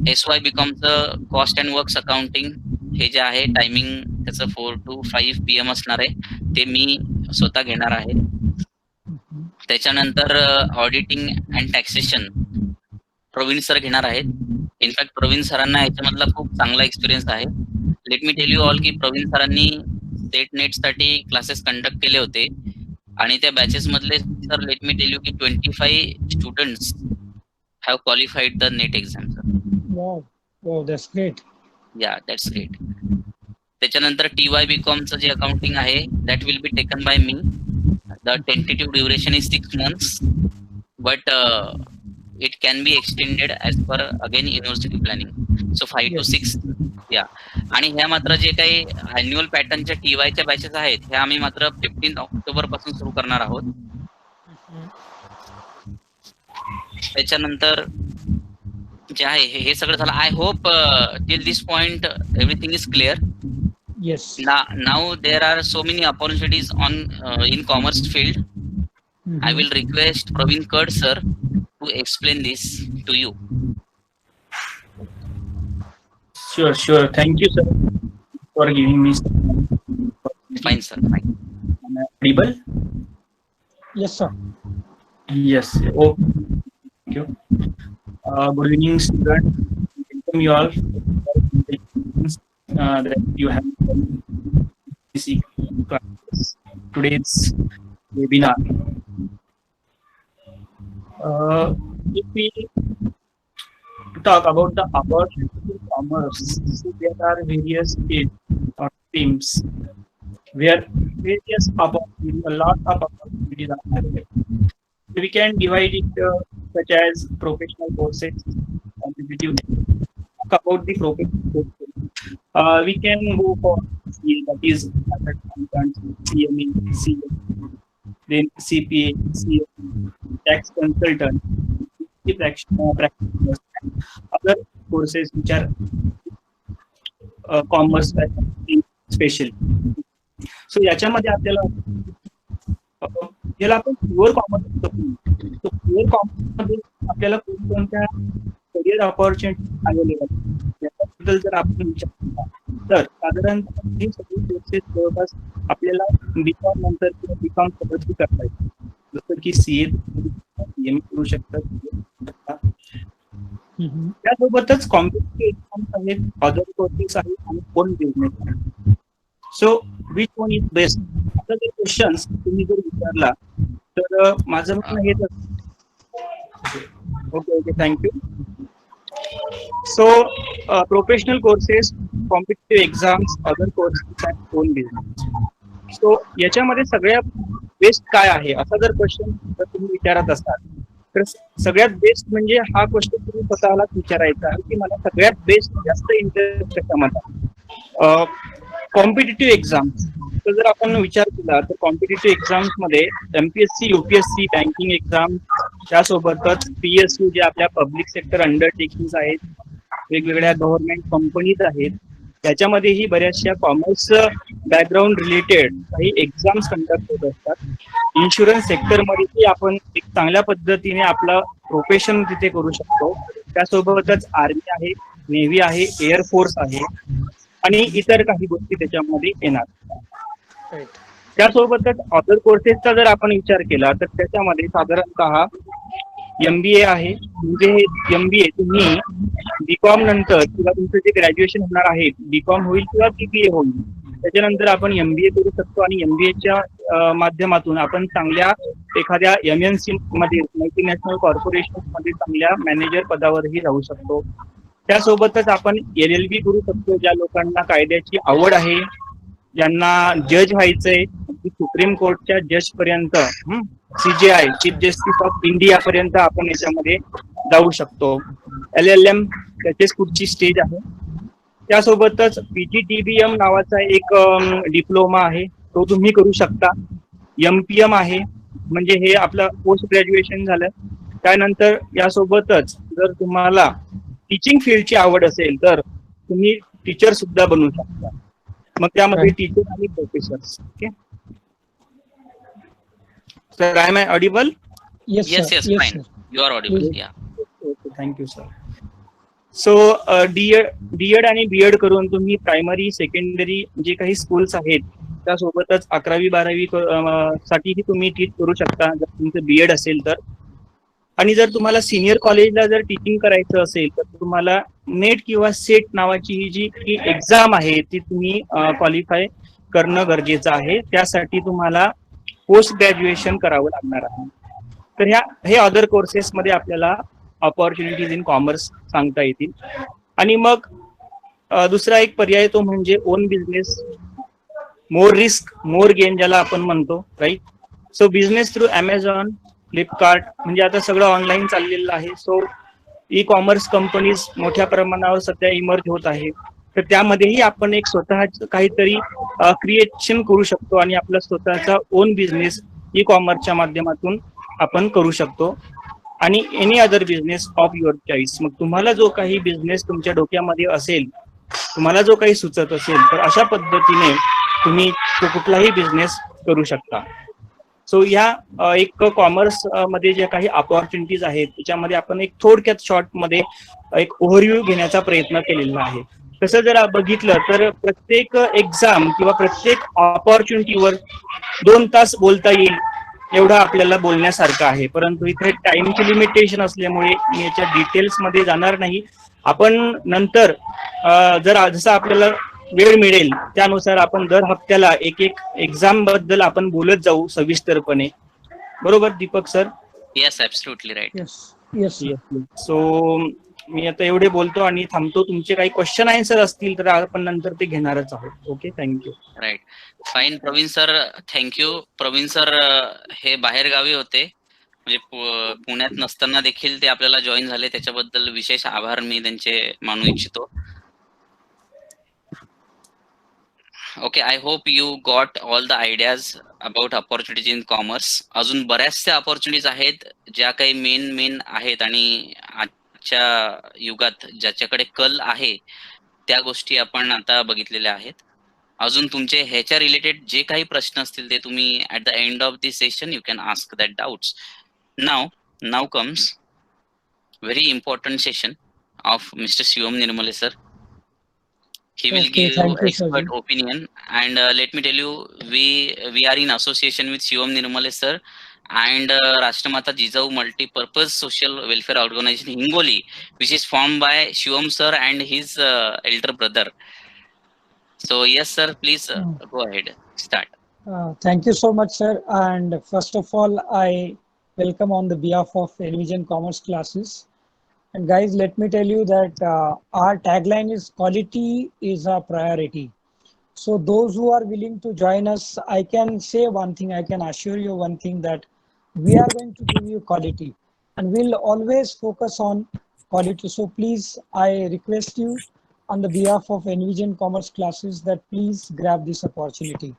SY BCom चं कॉस्ट अँड वर्क्स अकाउंटिंग हे जे आहे टायमिंग त्याचं 4 to 5 PM असणार आहे, ते मी स्वतः घेणार आहे. त्याच्यानंतर auditing and taxation Praveen sir घेणार आहेत. इनफॅक्ट प्रवीण सरांना याच्यामधला खूप चांगला एक्सपिरियन्स आहे. Late me tell you all की प्रवीण सरांनी स्टेट नेट साठी क्लासेस कंडक्ट केले होते, आणि त्या बॅचेस मधले sir let me tell you की 25 students have qualified the NET exam. Wow, that's great. Yeah, that's great. त्याच्यानंतर TY BCom चं जे अकाउंटिंग आहे that will be taken by me. The tentative duration is 6 months, but it can be extended as per again university planning. So 5 to Yes. 6 या. आणि ह्या मात्र जे काही अॅन्युअल पॅटर्नच्या टीवायच्या बॅचेस आहेत ह्या आम्ही मात्र 15 ऑक्टोबर पासून सुरू करणार आहोत. त्याच्यानंतर जे आहे हे सगळं झालं. I hope till this point everything is clear. Yes. Now there are so many opportunities on in commerce field. I will request Praveen Kard sir to explain this to you. Sure. Thank you, sir, for giving me. Fine sir, fine. Am I audible? Yes, sir. Yes. Oh, thank you. Good evening, students. Welcome you all. That you have this class, today's webinar. If we talk about the opportunity in commerce, so there are various stages or themes where various opportunities, a lot of opportunities are available. We can divide it such as professional courses, competitive. Talk about the professional courses. We can go for CA, that is chartered accountant, CME, CA, then CPA, CA, tax consultant, practitioners, other courses which are commerce special. So याच्यामध्ये आपल्याला याला आपण pure commerce म्हणतो. Pure commerce मध्ये आपल्याला कोणत्या career opportunity available याबद्दल जर आपण विचार केला तर साधारणतः हे सगळे कोर्सेस जवळपास आपल्याला बीकॉम नंतर किंवा बीकॉम सोबतही करता येईल. जसं की सीए एम करू शकतात. त्यासोबतच कॉम्पिटिटिव्ह एक्झाम्स आहेत, अदर कोर्सेस आहेत आणि ओन बिझनेस आहे. So which one is best आता जर क्वेश्चन्स तुम्ही जर विचारला तर माझं म्हणणं हेच okay thank you. So, professional courses, competitive exams, other courses and own business. So, याच्यामध्ये सगळ्यात बेस्ट काय आहे असा जर क्वेश्चन जर तुम्ही विचारत असाल तर सगळ्यात बेस्ट म्हणजे हा क्वेश्चन तुम्ही स्वतःलाच विचारायचा आहे की मला सगळ्यात बेस्ट जास्त इंटरेस्ट कशामध्ये. कॉम्पिटिटिव्ह एक्झाम्स तर जर आपण विचार केला तर कॉम्पिटिटिव्ह एक्झाम्स मध्ये एमपीएससी, युपीएससी, बँकिंग एक्झाम, त्यासोबतच पीएसयू जे आपल्या पब्लिक सेक्टर अंडरटेकिंग्स आहेत, वेगवेगळ्या गव्हर्नमेंट कंपनीज आहेत, त्याच्यामध्येही बऱ्याचशा कॉमर्स बॅकग्राऊंड रिलेटेड काही एक्झाम्स कंडक्ट होत असतात. इन्शुरन्स सेक्टरमध्येही आपण एक चांगल्या पद्धतीने आपलं प्रोफेशन तिथे करू शकतो. त्यासोबतच आर्मी आहे, नेव्ही आहे, एअरफोर्स आहे आणि इतर काही गोष्टी त्याच्यामध्ये येणार. त्यासोबतच अदर कोर्सेसचा जर आपण विचार केला तर त्याच्यामध्ये साधारणतः एमबीए आहे. म्हणजे एमबीए तुम्ही बीकॉम नंतर किंवा तुमचं जे ग्रॅज्युएशन होणार आहे बीकॉम होईल किंवा बीबीए होईल त्याच्यानंतर आपण एमबीए करू शकतो आणि एमबीएच्या माध्यमातून आपण चांगल्या एखाद्या एमएनसी मध्ये, मल्टीनॅशनल कॉर्पोरेशन मध्ये चांगल्या मॅनेजर पदावरही राहू शकतो. त्यासोबतच आपण LLB करू शकतो. ज्या लोकांना कायद्याची आवड आहे, ज्यांना जज व्हायचंय, सुप्रीम कोर्टच्या जज पर्यंत, CJI chief justice of India पर्यंत आपण याच्यामध्ये जाऊ शकतो. LLM त्याचीच पुढची स्टेज आहे. त्यासोबतच PGDBM नावाचा एक डिप्लोमा आहे, तो तुम्ही करू शकता. MPM आहे, म्हणजे हे आपलं पोस्ट ग्रॅज्युएशन झालं. त्यानंतर यासोबतच जर तुम्हाला टीचिंग फील्डची आवड असेल तर तुम्ही टीचर सुद्धा बनू शकता. मग त्यामध्ये टीचर आणि professors. Okay sir, I am I audible? Yes, Yes, sir. yes, Yes, fine. sir. You are audible. Yes. Yeah. Okay thank you sir. So D Ed आणि बीएड करून तुम्ही प्रायमरी, सेकंडरी जे काही स्कूल्स आहेत त्यासोबतच 11वी-12वी साठीही तुम्ही टीच करू शकता जर तुमचं बीएड असेल तर. आणि जर तुम्हाला सिनियर कॉलेजला जर टीचिंग करायचं असेल तर तुम्हाला नेट किंवा सेट नावाची ही जी एक्झाम आहे ती तुम्ही क्वालिफाय करणं गरजेचं आहे. त्यासाठी तुम्हाला पोस्ट ग्रॅज्युएशन करावं लागणार आहे. तर हे अदर कोर्सेसमध्ये आपल्याला ऑपॉर्च्युनिटीज इन कॉमर्स सांगता येतील. आणि मग दुसरा एक पर्याय तो म्हणजे own business, more risk more gain ज्याला आपण म्हणतो, right. So business through Amazon, Flipkart, म्हणजे आता सगळं ऑनलाईन चाललेलं आहे. सो ई कॉमर्स कंपनीज मोठ्या प्रमाणावर सध्या इमर्ज होत आहे. तर त्यामध्येही आपण एक स्वतःच काहीतरी क्रिएशन करू शकतो आणि आपला स्वतःचा ओन बिझनेस ई कॉमर्सच्या माध्यमातून आपण करू शकतो. आणि any other business of your choice. मग तुम्हाला जो काही बिझनेस तुमच्या डोक्यामध्ये असेल, तुम्हाला जो काही सुचत असेल, तर अशा पद्धतीने तुम्ही तो कुठलाही बिझनेस करू शकता. सो ह्या एक कॉमर्स मध्ये जे काही अपॉर्च्युनिटीज आहेत त्याच्यामध्ये आपण एक थोडक्यात शॉर्ट मध्ये एक ओव्हरव्ह्यू घेण्याचा प्रयत्न केलेला आहे. तसं जर बघितलं तर प्रत्येक एक्झाम किंवा प्रत्येक ऑपॉर्च्युनिटीवर 2 तास बोलता येईल एवढं आपल्याला बोलण्यासारखं आहे. परंतु इथे टाइमची लिमिटेशन असल्यामुळे मी याच्या डिटेल्स मध्ये जाणार नाही. आपण नंतर जर जसं आपल्याला वेळ मिळेल त्यानुसार आपण दर हप्त्याला एक एक एक्झाम बद्दल आपण बोलत जाऊ सविस्तरपणे. बरोबर Deepak sir? Yes, absolutely right. Yes, sir. So मी आता एवढे बोलतो आणि थांबतो. तुमचे काही क्वेश्चन आन्सर असतील तर आपण नंतर ते घेणारच आहोत. Okay, thank you. Right, fine. Praveen sir, thank you. Praveen sir हे बाहेर गावी होते, म्हणजे पुण्यात नसताना देखील ते आपल्याला जॉईन झाले, त्याच्याबद्दल विशेष आभार मी त्यांचे मानू इच्छितो. Okay, I hope you got all the ideas about opportunities in commerce. अजून बऱ्याचशा अपॉर्च्युनिटीज आहेत ज्या काही मेन आहेत आणि आजच्या युगात ज्याच्याकडे कल आहे त्या गोष्टी आपण आता बघितलेल्या आहेत. अजून तुमचे ह्याच्या रिलेटेड जे काही प्रश्न असतील ते तुम्ही at the end of this session you can ask that doubts. Now comes very important session of Mr. Shivam Nirmale sir. He will Okay, give thank you, expert Sajid. opinion, and let me tell you, we are in association with Shivam Nirmale sir and Rashtamata Jijau Multi-Purpose Social Welfare Organization Hingoli, which is formed by Shivam sir and his elder brother. So yes sir, please go ahead, start. Thank you so much, sir. And first of all, I welcome on the behalf of Envision Commerce classes. And guys, let me tell you that our tagline is quality is a priority. So those who are willing to join us, I can say one thing, I can assure you one thing, that we are going to give you quality and we'll always focus on quality. So please, I request you on the behalf of Envision Commerce classes that please grab this opportunity.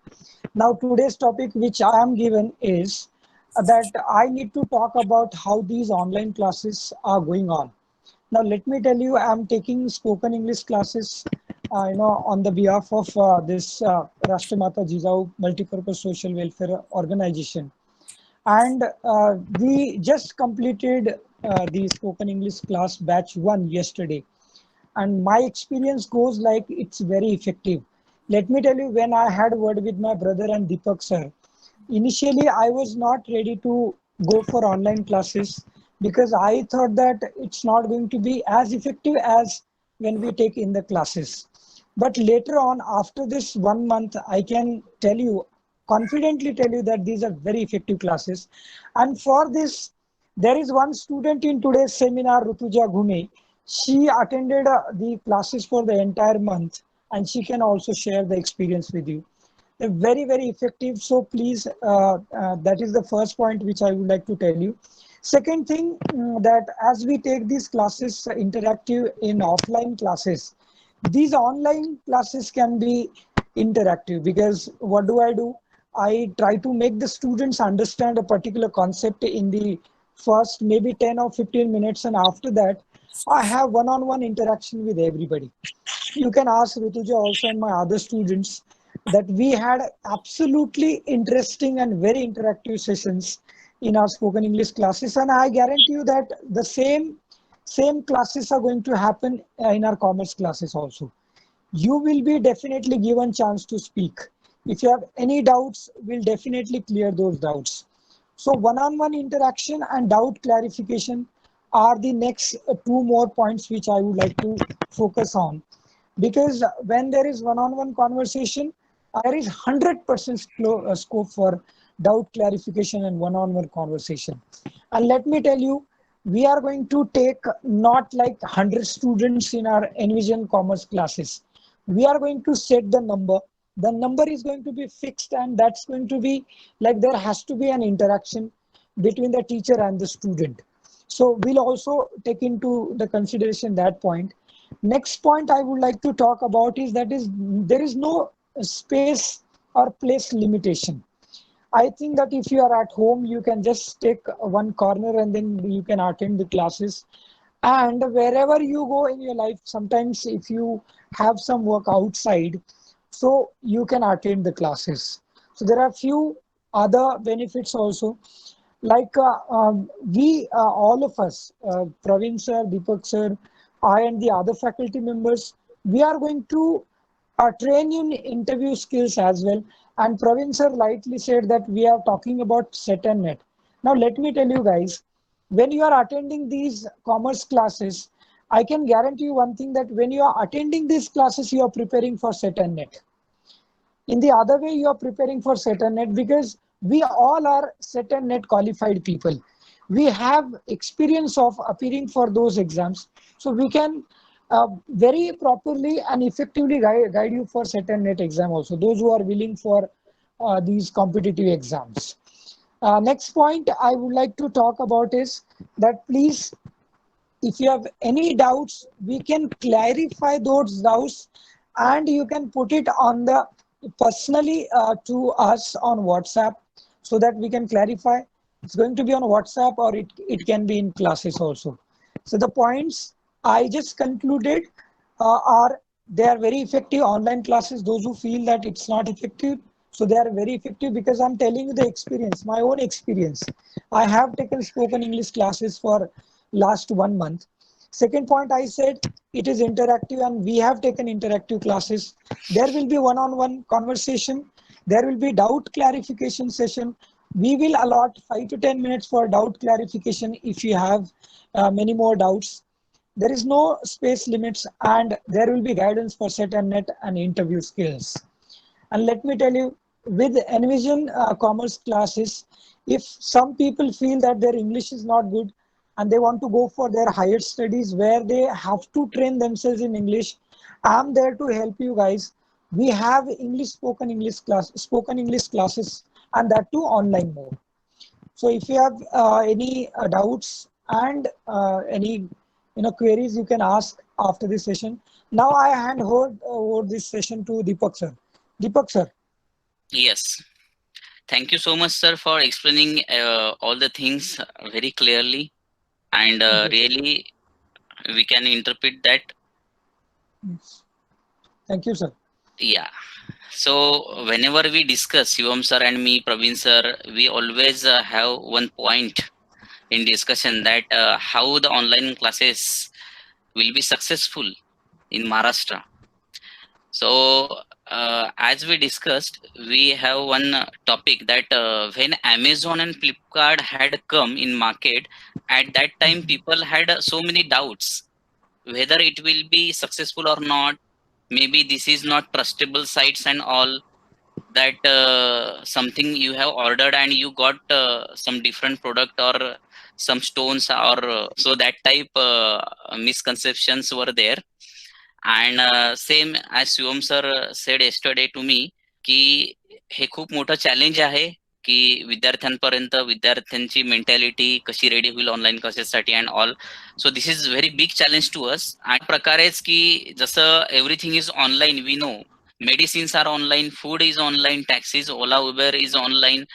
Now today's topic which I am given is that I need to talk about how these online classes are going on. Now, let me tell you, I'm taking spoken English classes, on the behalf of this Rashtamata Jijau Multipurpose Social Welfare Organization. And we just completed the spoken English class batch 1 yesterday. And my experience goes like it's very effective. Let me tell you, when I had word with my brother and Deepak sir, initially I was not ready to go for online classes because I thought that it's not going to be as effective as when we take in the classes. But later on, after this 1 month, I can tell you, confidently tell you that these are very effective classes. And for this, there is one student in today's seminar, Rutuja Ghume. She attended the classes for the entire month and she can also share the experience with you. They're very, very effective. So please, that is the first point which I would like to tell you. Second thing, that as we take these classes interactive in offline classes, these online classes can be interactive because what do? I try to make the students understand a particular concept in the first maybe 10 or 15 minutes, and after that, I have one-on-one interaction with everybody. You can ask Rituja also and my other students that we had absolutely interesting and very interactive sessions in our spoken English classes, and I guarantee you that the same classes are going to happen in our commerce classes also. You will be definitely given chance to speak. If you have any doubts, we'll definitely clear those doubts. So one-on-one interaction and doubt clarification are the next two more points which I would like to focus on, because when there is one-on-one conversation, there is 100% scope for doubt clarification and one-on-one conversation. And let me tell you, we are going to take not like 100 students in our Envision Commerce classes. We are going to set the number. The number is going to be fixed, and that's going to be like there has to be an interaction. between the teacher and the student. So we'll also take into the consideration that point. Next point I would like to talk about is that is there is no space or place limitation. I think that if you are at home, you can just take one corner and then you can attend the classes. And wherever you go in your life, sometimes if you have some work outside, so you can attend the classes. So there are few other benefits also. Like all of us, Praveen sir, Deepak sir, I and the other faculty members, we are going to train you in interview skills as well. And Praveen sir rightly said that we are talking about set and net. Now let me tell you guys, when you are attending these commerce classes, I can guarantee you one thing, that when you are attending these classes, you are preparing for set and net. In the other way, you are preparing for set and net, because we all are set and net qualified people. We have experience of appearing for those exams, so we can very properly and effectively guide you for set and net exam also, those who are willing for these competitive exams. Next point I would like to talk about is that, please, if you have any doubts, we can clarify those doubts, and you can put it on the personally to us on WhatsApp, so that we can clarify. It's going to be on WhatsApp, or it can be in classes also. So the points I just concluded are, they are very effective online classes. Those who feel that it's not effective, so they are very effective, because I'm telling you the experience, my own experience. I have taken spoken English classes for last 1 month. Second point, I said it is interactive, and we have taken interactive classes. There will be one-on-one conversation. There will be doubt clarification session. We will allot 5 to 10 minutes for doubt clarification if you have many more doubts. There is no space limits, and there will be guidance for set and net and interview skills. And let me tell you, with Envision commerce classes, if some people feel that their English is not good and they want to go for their higher studies where they have to train themselves in English, I'm there to help you guys. We have spoken English classes, and that too online mode. So if you have any doubts and any queries, you can ask after this session. Now I hand over this session to Deepak sir. Deepak sir. Yes. Thank you so much, sir, for explaining all the things very clearly, and really we can interpret that. Yes. Thank you, sir. Yeah. So whenever we discuss, Shivam sir and me, Praveen sir, we always have one point in discussion, that how the online classes will be successful in Maharashtra. So as we discussed, we have one topic, that when Amazon and Flipkart had come in market, at that time people had so many doubts whether it will be successful or not. Maybe this is not trustable sites and all, that something you have ordered and you got some different product or some stones, or so that type misconceptions were there. And same as Shivam sir said yesterday to me, की हे खूप मोठं challenge आहे, की विद्यार्थ्यांपर्यंत विद्यार्थ्यांची mentality कशी ready होईल ऑनलाईन क्लासेससाठी and all. So this is very big challenge to us. आणि प्रकारेच की जसं everything is online, we know medicines are online, food is online, taxis, Ola, Uber is online,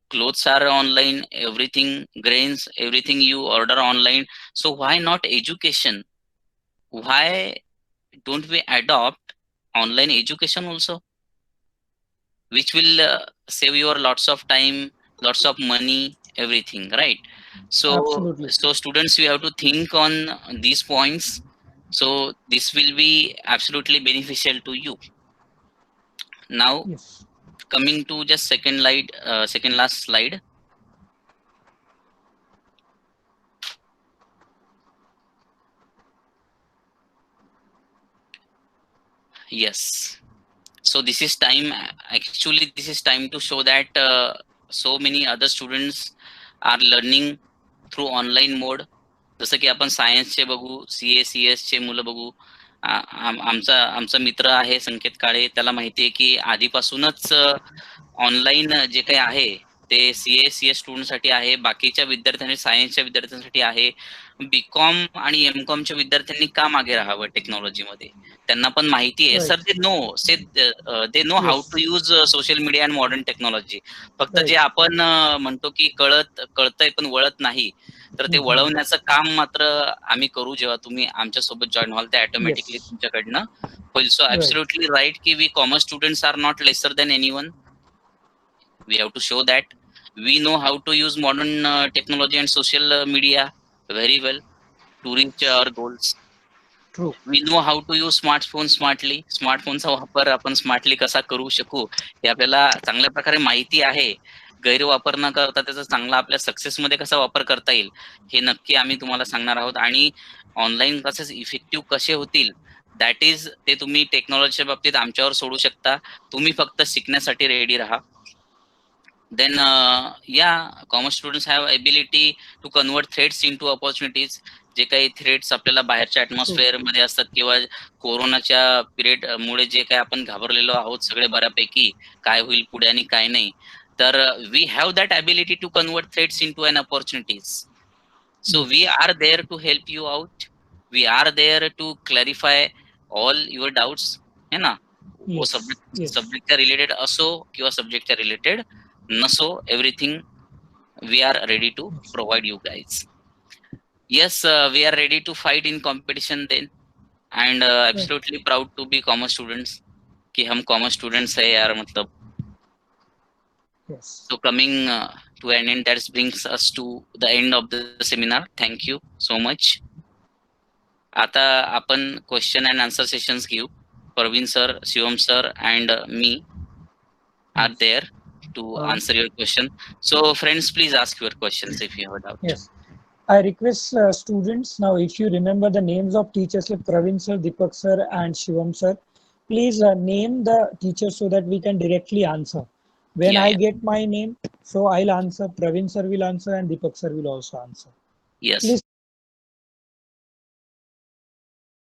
clothes are online, everything, grains, everything you order online. So why not education? Why don't we adopt online education also, which will save your lots of time, lots of money, everything, right? So Absolutely. so students, you have to think on these points. So this will be absolutely beneficial to you. Now Yes. coming to just second last slide. Yes. So this is time, actually this is time to show that so many other students are learning through online mode. जसं की आपण सायन्सचे बघू, CS चे मुलं बघू. आमचा मित्र आहे संकेत काळे, त्याला माहिती आहे की आधीपासूनच ऑनलाईन जे काही आहे ते CA स्टुडंटसाठी आहे, बाकीच्या विद्यार्थ्यांनी सायन्सच्या विद्यार्थ्यांसाठी आहे. बीकॉम आणि एमकॉमच्या विद्यार्थ्यांनी का मागे राहावं टेक्नॉलॉजीमध्ये? त्यांना पण माहिती आहे. Right. Sir they know how Yes. To use social media and modern technology. फक्त Right. जे आपण म्हणतो की कळतंय पण वळत नाही, तर ते Mhm. वळवण्याचं काम मात्र आम्ही करू जेव्हा तुम्ही आमच्या सोबत जॉईन व्हाल, ते ऑटोमॅटिकली Yes. तुमच्याकडनं होईल. So Right. ॲब्सोल्युटली राईट की we commerce students are not lesser than anyone. We have to show that we know how to use modern technology and social media very well to reach our goals. True. We know how to use smartphone smartly. स्मार्टफोनचा वापर आपण smartly कसा करू शकू हे आपल्याला चांगल्या प्रकारे माहिती आहे. गैरवापर न करता त्याचा चांगला आपल्या सक्सेसमध्ये कसा वापर करता येईल हे नक्की आम्ही तुम्हाला सांगणार आहोत. आणि ऑनलाईन क्लासेस इफेक्टिव्ह कसे होतील दॅट इज ते तुम्ही टेक्नॉलॉजीच्या बाबतीत आमच्यावर सोडू शकता. तुम्ही फक्त शिकण्यासाठी रेडी राहा. Then commerce students have ability to convert threats into opportunities. जे काही थ्रेट्स आपल्याला बाहेरच्या ऍटमॉस्फिअर मध्ये असतात किंवा कोरोनाच्या पिरियड मुळे जे काही आपण घाबरलेलो आहोत सगळे बऱ्यापैकी, काय होईल पुढे आणि काय नाही, तर we have that ability to convert threats into an opportunities. So we are there to help you out. We are there to clarify all your doubts, है ना. वो Yes. Yes. सब्जेक्टच्या रिलेटेड असो किंवा सब्जेक्टच्या रिलेटेड नसो, everything we are ready to provide you guys. Yes, we are ready to fight in competition then, and absolutely proud to be commerce students कि हम commerce students है यार, मतलब. Yes. So coming to an end, that brings us to the end of the seminar. Thank you so much. आता आपण question and answer sessions घेऊ. Praveen sir, Shivam sir and me are there to answer your question. So friends, please ask your questions if you have a doubt. Yes. I request students now, if you remember the names of teachers like Praveen sir, Deepak sir and Shivam sir, please name the teachers so that we can directly answer. When I get my name, so I'll answer, Praveen sir will answer and Deepak sir will also answer. Yes. Please